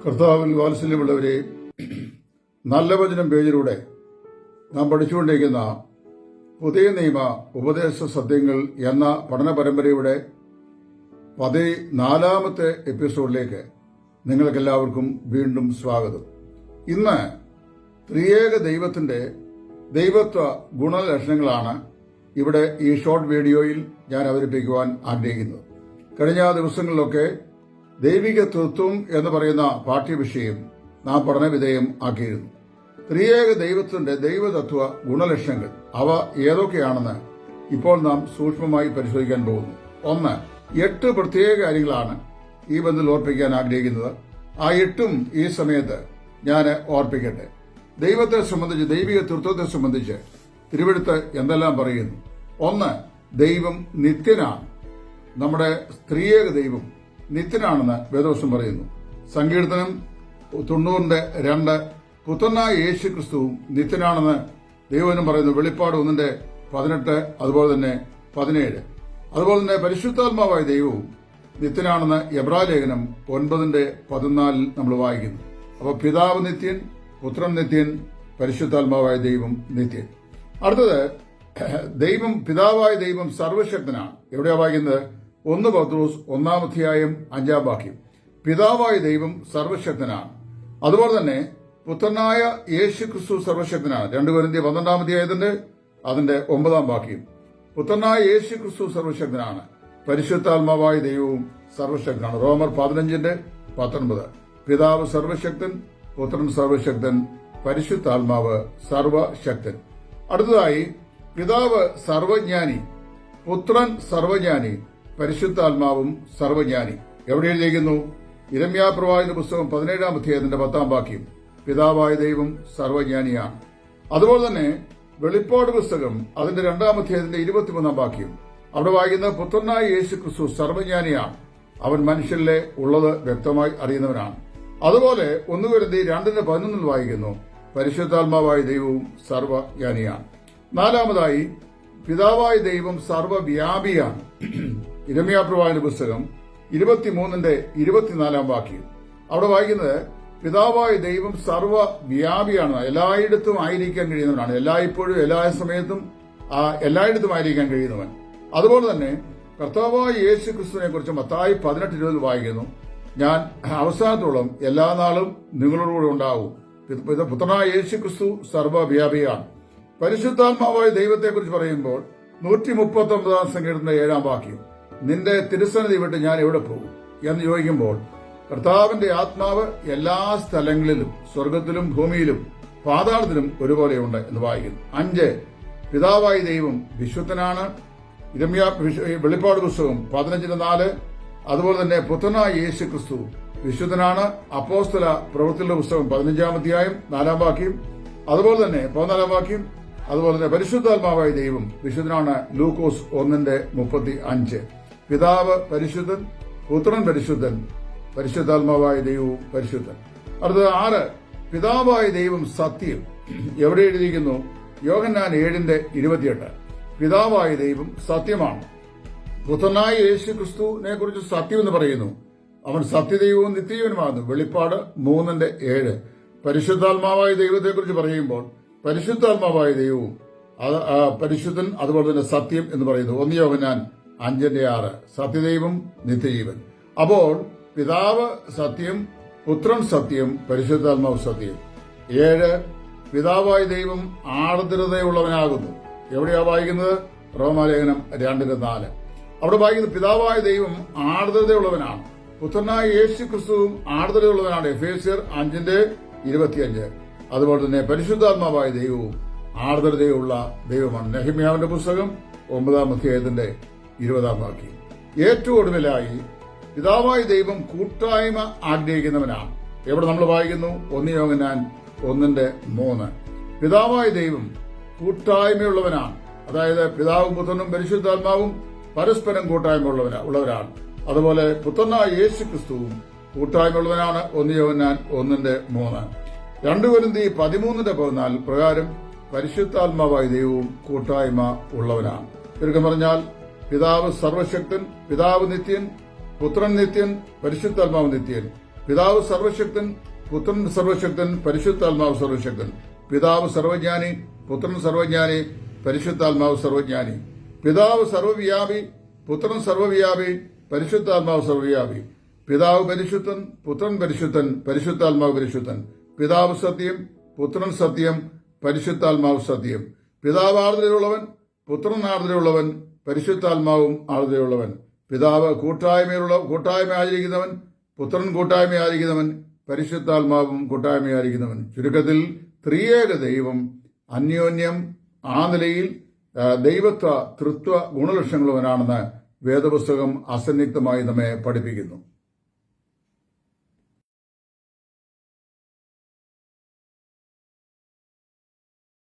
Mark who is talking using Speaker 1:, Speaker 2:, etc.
Speaker 1: കർത്താവിൽ വാത്സല്യമുള്ളവരെ, നല്ല വചനം പേജിലൂടെ നാം പഠിച്ചുകൊണ്ടിരിക്കുന്ന പുതിയ നിയമ ഉപദേശ സത്യങ്ങൾ എന്ന പഠന പരമ്പരയുടെ 14ാമത്തെ എപ്പിസോഡിലേക്ക് നിങ്ങൾക്കെല്ലാവർക്കും വീണ്ടും സ്വാഗതം. ഇന്ന് ത്രിയേക ദൈവത്തിന്റെ ദൈവത്വ ഗുണലക്ഷണങ്ങളാണ് ഇവിടെ ഈ ഷോർട്ട് വീഡിയോയിൽ ഞാൻ അവതരിപ്പിക്കുവാൻ ആഗ്രഹിക്കുന്നത്. കഴിഞ്ഞ ദിവസങ്ങളിലൊക്കെ ദൈവിക തൃത്വം എന്ന് പറയുന്ന പാഠ്യവിഷയം നാം പഠനവിധേയം ആക്കിയിരുന്നു. ത്രിയേക ദൈവത്തിന്റെ ദൈവതത്വ ഗുണലക്ഷണങ്ങൾ അവ ഏതൊക്കെയാണെന്ന് ഇപ്പോൾ നാം സൂക്ഷ്മമായി പരിശോധിക്കാൻ പോകുന്നു. 8 പ്രത്യേക കാര്യങ്ങളാണ് ഈ ബന്ധത്തിൽ ഓർപ്പിക്കാൻ ആഗ്രഹിക്കുന്നത്. ആ 8ഉം ഈ സമയത്ത് ഞാൻ ഓർപ്പിക്കട്ടെ. ദൈവത്തെ സംബന്ധിച്ച്, ദൈവിക തൃത്വത്തെ സംബന്ധിച്ച് തിരുവെടുത്ത് എന്തെല്ലാം പറയുന്നു? 1, ദൈവം നിത്യനാണ്. നമ്മുടെ ത്രിയേക ദൈവം നിത്യനാണെന്ന് വേദവസ്തം പറയുന്നു. സങ്കീർത്തനം 90:2 പുത്രനായ യേശു ക്രിസ്തുവും നിത്യനാണെന്ന് ദൈവവചനം പറയുന്നു. വെളിപ്പാട് 1:18 അതുപോലെ തന്നെ 17. അതുപോലെ തന്നെ പരിശുദ്ധാത്മാവായ ദൈവവും നിത്യനാണെന്ന് എബ്രായലേഖനം 9:14 നമ്മൾ വായിക്കുന്നു. അപ്പോൾ പിതാവ് നിത്യൻ, പുത്രൻ നിത്യൻ, പരിശുദ്ധാത്മാവായ ദൈവം നിത്യൻ. അടുത്തത്, ദൈവം പിതാവായ ദൈവം സർവശക്തനാണ്. എവിടെയാ വായിക്കുന്നത്? 1 പത്രോസ് 1:5 പിതാവായ ദൈവം സർവശക്തനാണ്. അതുപോലെ തന്നെ പുത്രനായ യേശു ക്രിസ്തു സർവശക്തനാണ്. 2 കൊരിന്ത്യർ 12 അതിന്റെ 9 പുത്രനായ യേശു ക്രിസ്തു സർവശക്തനാണ്. പരിശുദ്ധാത്മാവായ ദൈവവും സർവശക്തനാണ്. റോമർ 15:19 പിതാവ് സർവശക്തൻ, പുത്രൻ സർവശക്തൻ, പരിശുദ്ധാത്മാവ് സർവശക്തൻ. അടുത്തതായി, പിതാവ് സർവജ്ഞാനി, പുത്രൻ സർവജ്ഞാനി, പരിശുദ്ധാത്മാവും സർവജ്ഞാനി. എവിടെ എഴുതിയിരിക്കുന്നു? യിരെമ്യാ പ്രവാചകന്റെ പുസ്തകം 17:10 പിതാവായ ദൈവം സർവജ്ഞാനിയാണ്. അതുപോലെ തന്നെ വെളിപ്പാട് പുസ്തകം അതിന്റെ 2-ാം അവിടെ വായിക്കുന്ന പുത്രനായ യേശു ക്രിസ്തു സർവജ്ഞാനിയാണ്. അവൻ മനുഷ്യരിലെ ഉള്ളത് വ്യക്തമായി അറിയുന്നവനാണ്. അതുപോലെ 1 കൊരിന്ത്യർ 2:11 വായിക്കുന്നു, പരിശുദ്ധാത്മാവായ ദൈവവും സർവജ്ഞാനിയാണ്. 4-മതായി, പിതാവായ ദൈവം സർവവ്യാപിയാണ്. യിരെമ്യാ പ്രവാചകന്റെ പുസ്തകം 23:24 അവിടെ വായിക്കുന്നത്, പിതാവായ ദൈവം സർവവ്യാപിയാണ്, എല്ലായിടത്തും ആയിരിക്കാൻ കഴിയുന്നവനാണ്. എല്ലായ്പ്പോഴും എല്ലാ സമയത്തും എല്ലായിടത്തും ആയിരിക്കാൻ കഴിയുന്നവൻ. അതുപോലെ തന്നെ കർത്താവായ യേശു ക്രിസ്തുവിനെ കുറിച്ച് മത്തായി 18:20 വായിക്കുന്നു, ഞാൻ അവസാനത്തോളം എല്ലാ നാളും നിങ്ങളോടുകൂടെ ഉണ്ടാവും. പുത്രനായ യേശു ക്രിസ്തു സർവവ്യാപിയാണ്. പരിശുദ്ധാത്മാവായ ദൈവത്തെക്കുറിച്ച് പറയുമ്പോൾ 139 സങ്കീർത്തനത്തിന്റെ 7 നിന്റെ തിരുസന്നിധി വിട്ട് ഞാൻ എവിടെ പോകും എന്ന് ചോദിക്കുമ്പോൾ, കർത്താവിന്റെ ആത്മാവ് എല്ലാ സ്ഥലങ്ങളിലും, സ്വർഗത്തിലും ഭൂമിയിലും പാതാളത്തിലും ഒരുപോലെയുണ്ട് എന്ന് വായിക്കുന്നു. 5, പിതാവായ ദൈവം വിശുദ്ധനാണ്. വെളിപ്പാട് പുസ്തകം 15:4 അതുപോലെ തന്നെ പുത്രനായ യേശു ക്രിസ്തു വിശുദ്ധനാണ്. അപ്പോസ്തല പ്രവൃത്തികളുടെ പുസ്തകം 15-ാം 4 അതുപോലെ തന്നെ 14 അതുപോലെ തന്നെ പരിശുദ്ധാത്മാവായ ദൈവം വിശുദ്ധനാണ്. ലൂക്കോസ് 1:35 പിതാവ് പരിശുദ്ധൻ, പുത്രൻ പരിശുദ്ധൻ, പരിശുദ്ധാത്മാവായ ദൈവവും പരിശുദ്ധൻ. അടുത്തത് 6, പിതാവായ ദൈവം സത്യം. എവിടെ എഴുതിയിരിക്കുന്നു? യോഹന്നാൻ 7:28 പിതാവായ ദൈവം സത്യമാണ്. പുത്രനായ യേശു ക്രിസ്തുവിനെ കുറിച്ച് സത്യം എന്ന് പറയുന്നു, അവൻ സത്യദൈവവും നിത്യജീവനുമാകുന്നു. വെളിപ്പാട് 3:7 പരിശുദ്ധാത്മാവായ ദൈവത്തെക്കുറിച്ച് പറയുമ്പോൾ പരിശുദ്ധാത്മാവായ ദൈവവും പരിശുദ്ധൻ, അതുപോലെ തന്നെ സത്യം എന്ന് പറയുന്നു. 1 യോഹന്നാൻ 5:6 സത്യദൈവം നിത്യജീവൻ. അപ്പോൾ പിതാവ് സത്യം, പുത്രൻ സത്യം, പരിശുദ്ധാത്മാവ് സത്യം. 7, പിതാവായ ദൈവം ആർദ്രതയുള്ളവനാകുന്നു. എവിടെയാ വായിക്കുന്നത്? റോമാലേഖനം 2:4 അവിടെ വായിക്കുന്നത് പിതാവായ ദൈവം ആർദ്രതയുള്ളവനാണ്. പുത്രനായ യേശു ക്രിസ്തുവും ആർദ്രതയുള്ളവനാണ്. എഫേസ്യർ 5:25 അതുപോലെ തന്നെ പരിശുദ്ധാത്മാവായ ദൈവവും ആർദ്രതയുള്ള ദൈവമാണ്. നെഹമ്യാവിന്റെ പുസ്തകം 9-ാം 20 ഏറ്റവും ഒടുവിലായി, പിതാവായ ദൈവം കൂട്ടായ്മ ആഗ്രഹിക്കുന്നവനാണ്. എവിടെ നമ്മൾ വായിക്കുന്നു? 1 യോഹന്നാൻ 1:3 പിതാവായ ദൈവം കൂട്ടായ്മയുള്ളവനാണ്. അതായത് പിതാവും പുത്രനും പരിശുദ്ധാത്മാവും പരസ്പരം കൂട്ടായ്മ ഉള്ളവരാണ്. അതുപോലെ പുത്രനായ യേശു ക്രിസ്തുവും കൂട്ടായ്മയുള്ളവനാണ്. 1 യോഹന്നാൻ 1:3 2 കൊരിന്ത്യർ 13:14 പ്രകാരം പരിശുദ്ധാത്മാവായ ദൈവവും കൂട്ടായ്മ ഉള്ളവനാണ്. ചുരുക്കം പറഞ്ഞാൽ, പിതാവ് സർവശക്തൻ, പിതാവ് നിത്യൻ, പുത്രൻ നിത്യൻ, പരിശുദ്ധാത്മാവ് നിത്യൻ, പിതാവ് സർവശക്തൻ, പുത്രൻ സർവശക്തൻ, പരിശുദ്ധാത്മാവ് സർവശക്തൻ. പിതാവ് സർവജ്ഞാനി, പുത്രൻ സർവജ്ഞാനി, പരിശുദ്ധാത്മാവ് സർവജ്ഞാനി. പിതാവ് സർവവ്യാപി, പുത്രൻ സർവവ്യാപി, പരിശുദ്ധാത്മാവ് സർവവ്യാപി. പിതാവ് പരിശുദ്ധൻ, പുത്രൻ പരിശുദ്ധൻ, പരിശുദ്ധാത്മാവ് പരിശുദ്ധൻ. പിതാവ് സത്യം, പുത്രൻ സത്യം, പരിശുദ്ധാത്മാവ് സത്യം. പിതാവ് ആർദ്രതയുള്ളവൻ, പുത്രൻ ആർദ്രതയുള്ളവൻ, പരിശുദ്ധാത്മാവും ആർദ്രതയുള്ളവൻ. പിതാവ് കൂട്ടായ്മ ആചരിക്കുന്നവൻ, പുത്രൻ കൂട്ടായ്മ ആചരിക്കുന്നവൻ, പരിശുദ്ധാത്മാവും കൂട്ടായ്മ ആചരിക്കുന്നവൻ. ചുരുക്കത്തിൽ ത്രിയേക ദൈവം അന്യോന്യം ആ നിലയിൽ ദൈവത്വ തൃത്വ ഗുണലക്ഷണങ്ങളുള്ളവനാണെന്ന് വേദപുസ്തകം അസന്നിഗ്ധമായി നമ്മെ പഠിപ്പിക്കുന്നു.